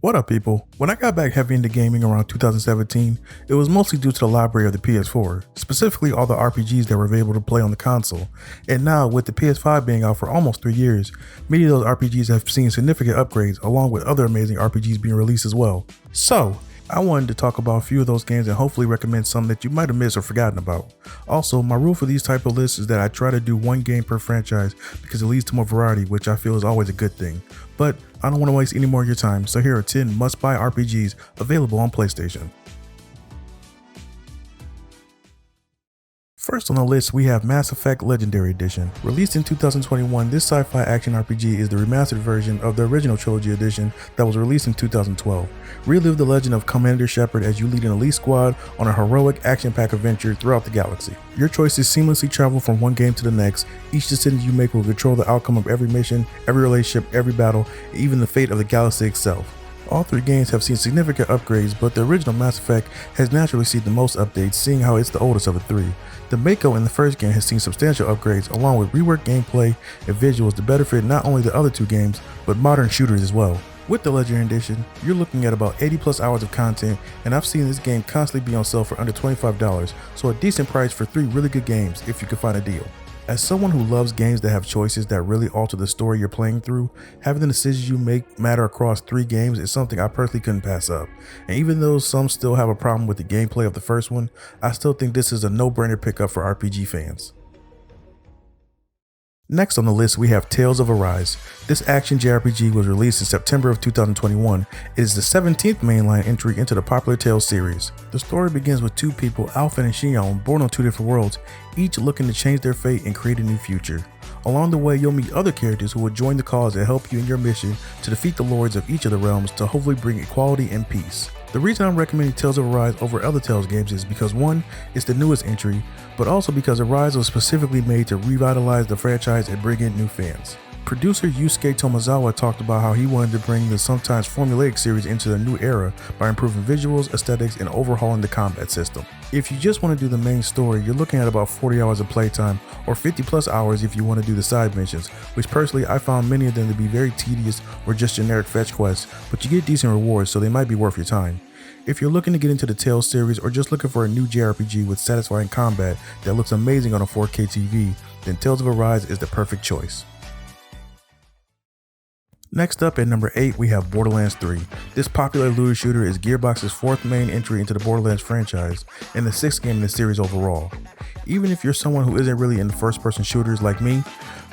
What up, people? When I got back heavy into gaming around 2017, it was mostly due to the library of the PS4, specifically all the RPGs that were available to play on the console. And now, with the PS5 being out for almost 3 years, many of those RPGs have seen significant upgrades along with other amazing RPGs being released as well. So, I wanted to talk about a few of those games and hopefully recommend some that you might have missed or forgotten about. Also, my rule for these type of lists is that I try to do one game per franchise because it leads to more variety, which I feel is always a good thing. But I don't want to waste any more of your time, so here are 10 must-buy RPGs available on PlayStation. First on the list, we have Mass Effect Legendary Edition. Released in 2021, this sci-fi action RPG is the remastered version of the original trilogy edition that was released in 2012. Relive the legend of Commander Shepard as you lead an elite squad on a heroic action-packed adventure throughout the galaxy. Your choices seamlessly travel from one game to the next. Each decision you make will control the outcome of every mission, every relationship, every battle, and even the fate of the galaxy itself. All three games have seen significant upgrades, but the original Mass Effect has naturally seen the most updates, seeing how it's the oldest of the three. The Mako in the first game has seen substantial upgrades, along with reworked gameplay and visuals to better fit not only the other two games, but modern shooters as well. With the Legendary Edition, you're looking at about 80 plus hours of content, and I've seen this game constantly be on sale for under $25, so a decent price for 3 really good games if you can find a deal. As someone who loves games that have choices that really alter the story you're playing through, having the decisions you make matter across 3 games is something I personally couldn't pass up. And even though some still have a problem with the gameplay of the first one, I still think this is a no-brainer pickup for RPG fans. Next on the list, we have Tales of Arise. This action JRPG was released in September of 2021. It is the 17th mainline entry into the popular Tales series. The story begins with 2 people, Alpha and Xion, born on 2 different worlds, each looking to change their fate and create a new future. Along the way, you'll meet other characters who will join the cause and help you in your mission to defeat the lords of each of the realms to hopefully bring equality and peace. The reason I'm recommending Tales of Arise over other Tales games is because 1, it's the newest entry, but also because Arise was specifically made to revitalize the franchise and bring in new fans. Producer Yusuke Tomozawa talked about how he wanted to bring the sometimes formulaic series into a new era by improving visuals, aesthetics, and overhauling the combat system. If you just want to do the main story, you're looking at about 40 hours of playtime, or 50 plus hours if you want to do the side missions, which personally I found many of them to be very tedious or just generic fetch quests, but you get decent rewards, so they might be worth your time. If you're looking to get into the Tales series or just looking for a new JRPG with satisfying combat that looks amazing on a 4K TV, then Tales of Arise is the perfect choice. Next up at number 8, we have Borderlands 3. This popular looter shooter is Gearbox's 4th main entry into the Borderlands franchise and the 6th game in the series overall. Even if you're someone who isn't really into first-person shooters like me,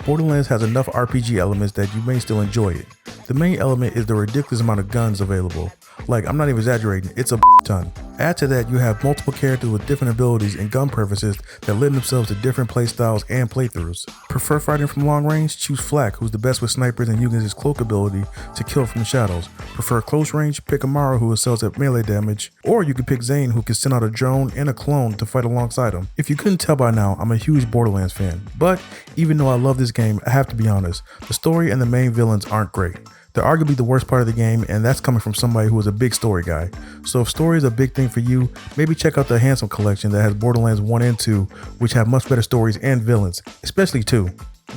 Borderlands has enough RPG elements that you may still enjoy it. The main element is the ridiculous amount of guns available. Like, I'm not even exaggerating, it's a ton. Add to that, you have multiple characters with different abilities and gun preferences that lend themselves to different playstyles and playthroughs. Prefer fighting from long range? Choose Flak, who's the best with snipers and uses his cloak ability to kill from the shadows. Prefer close range? Pick Amara, who excels at melee damage. Or you can pick Zane, who can send out a drone and a clone to fight alongside him. If you couldn't tell by now, I'm a huge Borderlands fan. But even though I love this game, I have to be honest, the story and the main villains aren't great. They're arguably the worst part of the game, and that's coming from somebody who is a big story guy. So if story is a big thing for you, maybe check out the Handsome collection that has Borderlands 1 and 2, which have much better stories and villains, especially 2.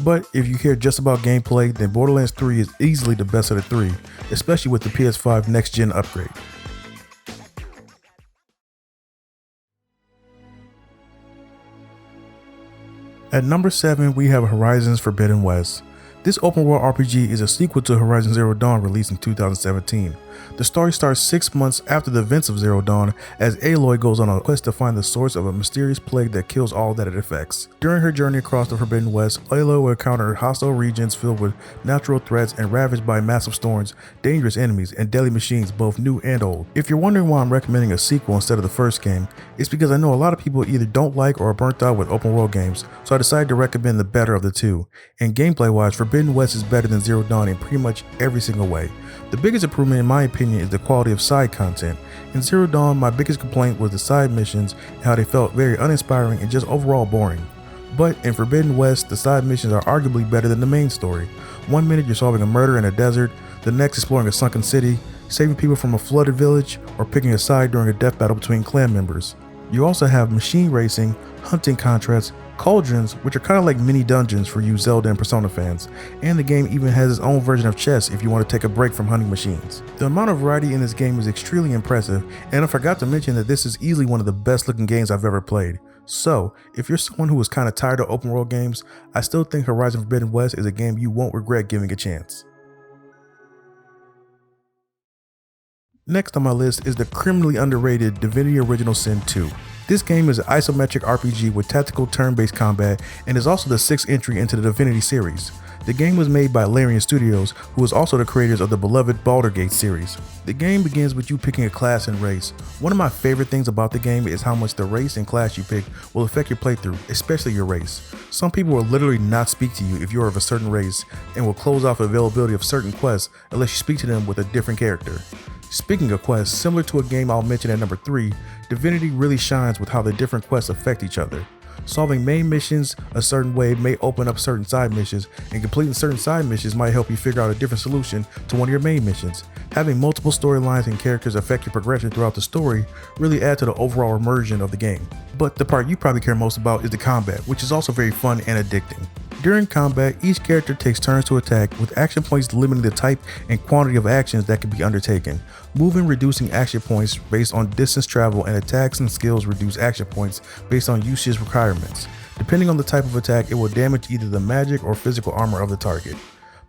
But if you care just about gameplay, then Borderlands 3 is easily the best of the 3, especially with the PS5 next gen upgrade. At number 7, we have Horizon Forbidden West. This open world RPG is a sequel to Horizon Zero Dawn released in 2017. The story starts 6 months after the events of Zero Dawn as Aloy goes on a quest to find the source of a mysterious plague that kills all that it affects. During her journey across the Forbidden West, Aloy will encounter hostile regions filled with natural threats and ravaged by massive storms, dangerous enemies, and deadly machines both new and old. If you're wondering why I'm recommending a sequel instead of the first game, it's because I know a lot of people either don't like or are burnt out with open world games, so I decided to recommend the better of the two. And gameplay wise, Forbidden West is better than Zero Dawn in pretty much every single way. The biggest improvement in my opinion is the quality of side content. In Zero Dawn, my biggest complaint was the side missions and how they felt very uninspiring and just overall boring. But in Forbidden West, the side missions are arguably better than the main story. 1 minute you're solving a murder in a desert, the next exploring a sunken city, saving people from a flooded village, or picking a side during a death battle between clan members. You also have machine racing, hunting contracts, cauldrons, which are kind of like mini dungeons for you Zelda and Persona fans, and the game even has its own version of chess if you want to take a break from hunting machines. The amount of variety in this game is extremely impressive, and I forgot to mention that this is easily one of the best looking games I've ever played. So, if you're someone who is kind of tired of open world games, I still think Horizon Forbidden West is a game you won't regret giving a chance. Next on my list is the criminally underrated Divinity Original Sin 2. This game is an isometric RPG with tactical turn-based combat and is also the 6th entry into the Divinity series. The game was made by Larian Studios, who is also the creators of the beloved Baldur's Gate series. The game begins with you picking a class and race. One of my favorite things about the game is how much the race and class you pick will affect your playthrough, especially your race. Some people will literally not speak to you if you are of a certain race and will close off availability of certain quests unless you speak to them with a different character. Speaking of quests, similar to a game I'll mention at number 3, Divinity really shines with how the different quests affect each other. Solving main missions a certain way may open up certain side missions, and completing certain side missions might help you figure out a different solution to one of your main missions. Having multiple storylines and characters affect your progression throughout the story really add to the overall immersion of the game. But the part you probably care most about is the combat, which is also very fun and addicting. During combat, each character takes turns to attack, with action points limiting the type and quantity of actions that can be undertaken. Moving reducing action points based on distance travel, and attacks and skills reduce action points based on usage requirements. Depending on the type of attack, it will damage either the magic or physical armor of the target.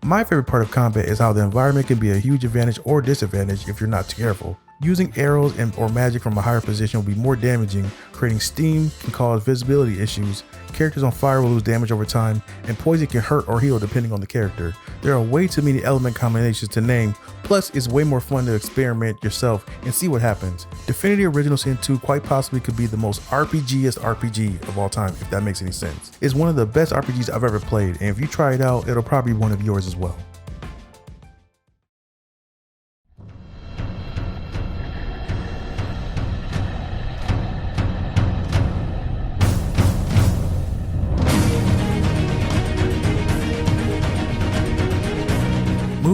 My favorite part of combat is how the environment can be a huge advantage or disadvantage if you're not careful. Using arrows or magic from a higher position will be more damaging, creating steam can cause visibility issues, characters on fire will lose damage over time, and poison can hurt or heal depending on the character. There are way too many element combinations to name, plus it's way more fun to experiment yourself and see what happens. Divinity Original Sin 2 quite possibly could be the most RPGest RPG of all time, if that makes any sense. It's one of the best RPGs I've ever played, and if you try it out, it'll probably be one of yours as well.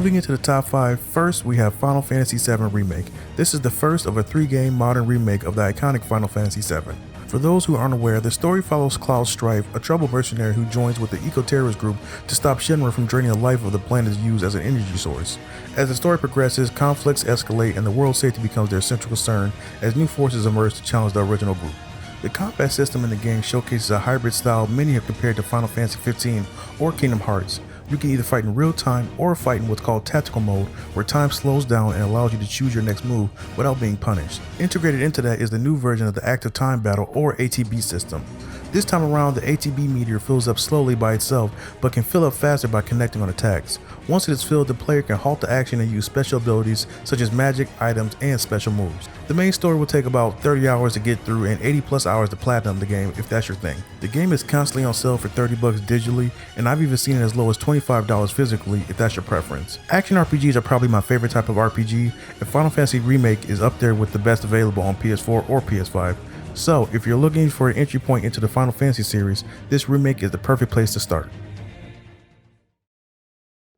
Moving into the top 5, first we have Final Fantasy VII Remake. This is the first of a 3-game modern remake of the iconic Final Fantasy VII. For those who aren't aware, the story follows Cloud Strife, a troubled mercenary who joins with the eco-terrorist group to stop Shinra from draining the life of the planet used as an energy source. As the story progresses, conflicts escalate and the world's safety becomes their central concern as new forces emerge to challenge the original group. The combat system in the game showcases a hybrid style many have compared to Final Fantasy 15 or Kingdom Hearts. You can either fight in real time or fight in what's called tactical mode, where time slows down and allows you to choose your next move without being punished. Integrated into that is the new version of the active time battle or ATB system. This time around, the ATB meter fills up slowly by itself, but can fill up faster by connecting on attacks. Once it is filled, the player can halt the action and use special abilities such as magic, items, and special moves. The main story will take about 30 hours to get through and 80 plus hours to platinum the game if that's your thing. The game is constantly on sale for $30 digitally, and I've even seen it as low as $25 physically if that's your preference. Action RPGs are probably my favorite type of RPG, and Final Fantasy Remake is up there with the best available on PS4 or PS5. So, if you're looking for an entry point into the Final Fantasy series, this remake is the perfect place to start.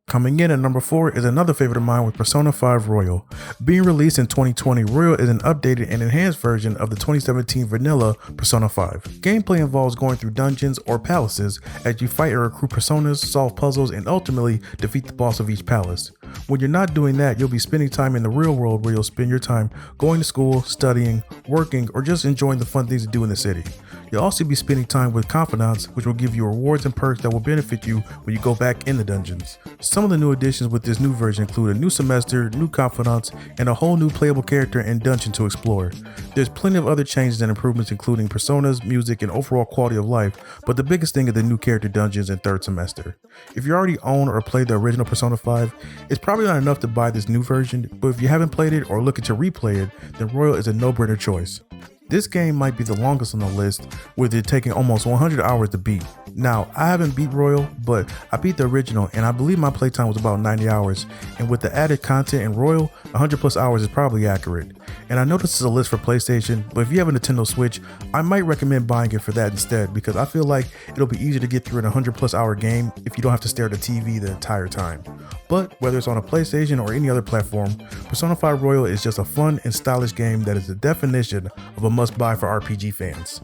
Coming in at number 4 is another favorite of mine with Persona 5 Royal. Being released in 2020, Royal is an updated and enhanced version of the 2017 vanilla Persona 5. Gameplay involves going through dungeons or palaces as you fight and recruit personas, solve puzzles, and ultimately defeat the boss of each palace. When you're not doing that, you'll be spending time in the real world where you'll spend your time going to school, studying, working, or just enjoying the fun things to do in the city. You'll also be spending time with confidants, which will give you rewards and perks that will benefit you when you go back in the dungeons. Some of the new additions with this new version include a new semester, new confidants, and a whole new playable character and dungeon to explore. There's plenty of other changes and improvements including personas, music, and overall quality of life, but the biggest thing is the new character dungeons in third semester. If you already own or played the original Persona 5, it's probably not enough to buy this new version, but if you haven't played it or looking to replay it, then Royal is a no-brainer choice. This game might be the longest on the list, with it taking almost 100 hours to beat. Now, I haven't beat Royal, but I beat the original and I believe my playtime was about 90 hours, and with the added content in Royal, 100 plus hours is probably accurate. And I know this is a list for PlayStation, but if you have a Nintendo Switch, I might recommend buying it for that instead, because I feel like it'll be easier to get through an 100 plus hour game if you don't have to stare at the TV the entire time. But whether it's on a PlayStation or any other platform, Persona 5 Royal is just a fun and stylish game that is the definition of a must-buy for RPG fans.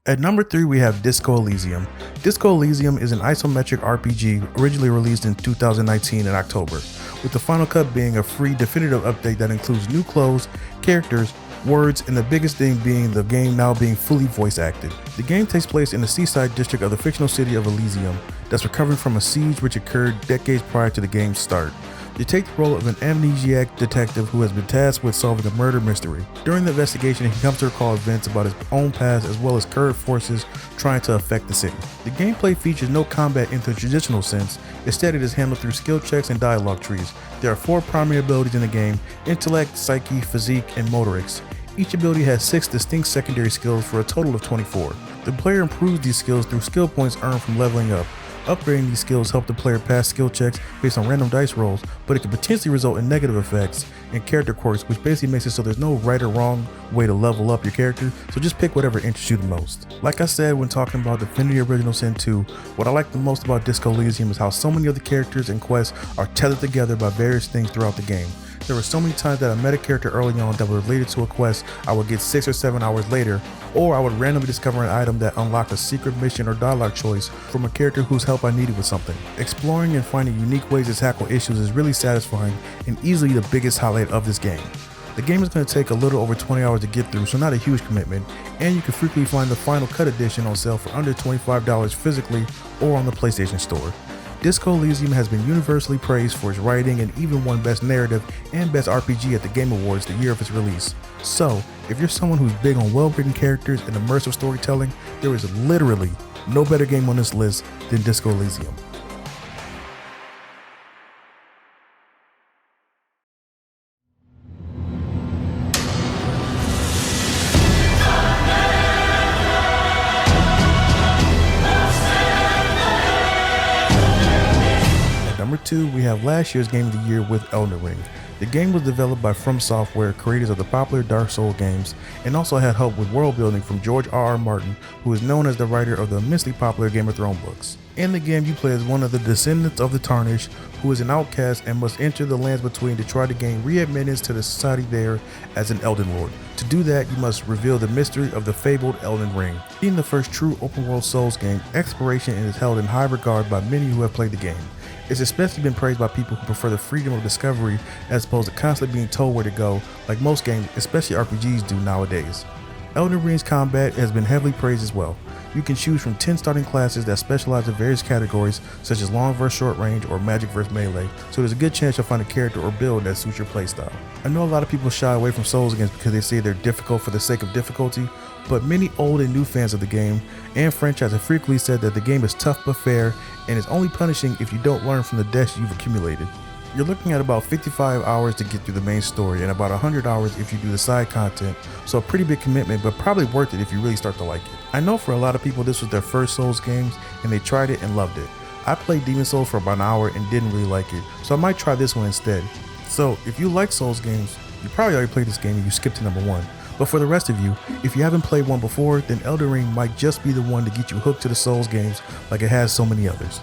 At number 3, we have Disco Elysium. Disco Elysium is an isometric RPG originally released in 2019 in October, with the final cut being a free definitive update that includes new clothes, characters, words, and the biggest thing being the game now being fully voice acted. The game takes place in the seaside district of the fictional city of Elysium that's recovering from a siege which occurred decades prior to the game's start. You take the role of an amnesiac detective who has been tasked with solving a murder mystery. During the investigation, he comes to recall events about his own past as well as current forces trying to affect the city. The gameplay features no combat in the traditional sense, instead it is handled through skill checks and dialogue trees. There are 4 primary abilities in the game: intellect, psyche, physique, and motorics. Each ability has 6 distinct secondary skills for a total of 24. The player improves these skills through skill points earned from leveling up. Upgrading these skills help the player pass skill checks based on random dice rolls, but it can potentially result in negative effects and character quirks, which basically makes it so there's no right or wrong way to level up your character, so just pick whatever interests you the most. Like I said when talking about Divinity Original Sin 2, what I like the most about Disco Elysium is how so many of the characters and quests are tethered together by various things throughout the game. There were so many times that I met a character early on that was related to a quest I would get 6 or 7 hours later, or I would randomly discover an item that unlocked a secret mission or dialogue choice from a character whose help I needed with something. Exploring and finding unique ways to tackle issues is really satisfying and easily the biggest highlight of this game. The game is going to take a little over 20 hours to get through, so not a huge commitment, and you can frequently find the Final Cut Edition on sale for under $25 physically or on the PlayStation Store. Disco Elysium has been universally praised for its writing and even won Best Narrative and Best RPG at the Game Awards the year of its release. So, if you're someone who's big on well-written characters and immersive storytelling, there is literally no better game on this list than Disco Elysium. Number 2, we have last year's Game of the Year with Elden Ring. The game was developed by From Software, creators of the popular Dark Souls games, and also had help with world building from George R.R. Martin, who is known as the writer of the immensely popular Game of Thrones books. In the game, you play as one of the descendants of the Tarnished, who is an outcast and must enter the lands between to try to gain readmittance to the society there as an Elden Lord. To do that, you must reveal the mystery of the fabled Elden Ring. Being the first true open-world Souls game, exploration is held in high regard by many who have played the game. It's especially been praised by people who prefer the freedom of discovery as opposed to constantly being told where to go, like most games, especially RPGs, do nowadays. Elden Ring's combat has been heavily praised as well. You can choose from 10 starting classes that specialize in various categories such as long vs short range or magic vs melee, so there's a good chance you'll find a character or build that suits your playstyle. I know a lot of people shy away from Souls games because they say they're difficult for the sake of difficulty, but many old and new fans of the game and franchise have frequently said that the game is tough but fair and is only punishing if you don't learn from the deaths you've accumulated. You're looking at about 55 hours to get through the main story and about 100 hours if you do the side content, so a pretty big commitment, but probably worth it if you really start to like it. I know for a lot of people this was their first Souls games and they tried it and loved it. I played Demon Souls for about an hour and didn't really like it, so I might try this one instead. So if you like Souls games, you probably already played this game and you skipped to number 1. But for the rest of you, if you haven't played one before, then Elden Ring might just be the one to get you hooked to the Souls games like it has so many others.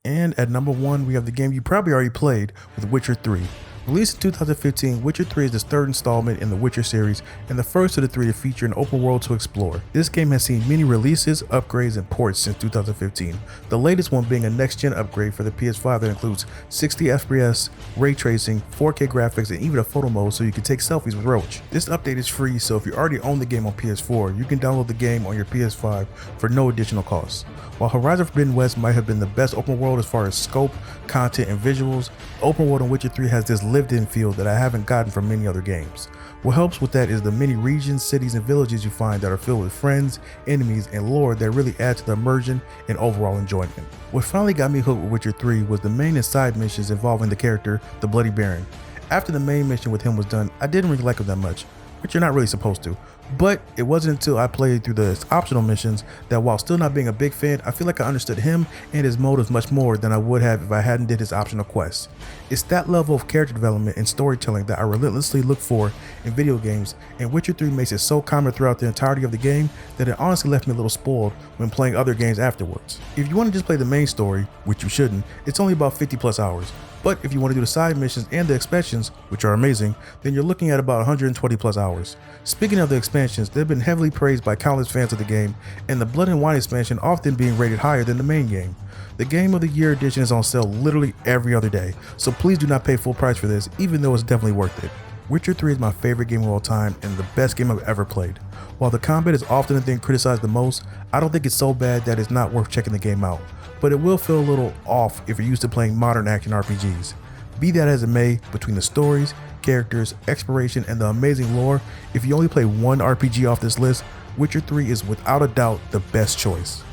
And at number 1, we have the game you probably already played with Witcher 3. Released in 2015, Witcher 3 is the 3rd installment in the Witcher series and the first of the 3 to feature an open world to explore. This game has seen many releases, upgrades, and ports since 2015, the latest one being a next-gen upgrade for the PS5 that includes 60 FPS, ray tracing, 4K graphics, and even a photo mode so you can take selfies with Roach. This update is free, so if you already own the game on PS4, you can download the game on your PS5 for no additional cost. While Horizon Forbidden West might have been the best open world as far as scope, content, and visuals, open world in Witcher 3 has this lived-in feel that I haven't gotten from many other games. What helps with that is the many regions, cities, and villages you find that are filled with friends, enemies, and lore that really add to the immersion and overall enjoyment. What finally got me hooked with Witcher 3 was the main and side missions involving the character, the Bloody Baron. After the main mission with him was done, I didn't really like him that much, which you're not really supposed to. But it wasn't until I played through the optional missions that while still not being a big fan, I feel like I understood him and his motives much more than I would have if I hadn't did his optional quests. It's that level of character development and storytelling that I relentlessly look for in video games, and Witcher 3 makes it so common throughout the entirety of the game that it honestly left me a little spoiled when playing other games afterwards. If you want to just play the main story, which you shouldn't, it's only about 50 plus hours. But if you want to do the side missions and the expansions, which are amazing, then you're looking at about 120 plus hours. Speaking of the expansions, they've been heavily praised by countless fans of the game, and the Blood and Wine expansion often being rated higher than the main game. The Game of the Year edition is on sale literally every other day, so please do not pay full price for this, even though it's definitely worth it. Witcher 3 is my favorite game of all time and the best game I've ever played. While the combat is often the thing criticized the most, I don't think it's so bad that it's not worth checking the game out, but it will feel a little off if you're used to playing modern action RPGs. Be that as it may, between the stories, characters, exploration, and the amazing lore, if you only play one RPG off this list, Witcher 3 is without a doubt the best choice.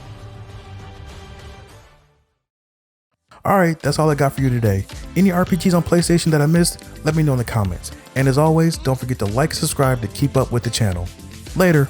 Alright, that's all I got for you today. Any RPGs on PlayStation that I missed? Let me know in the comments. And as always, don't forget to like and subscribe to keep up with the channel. Later!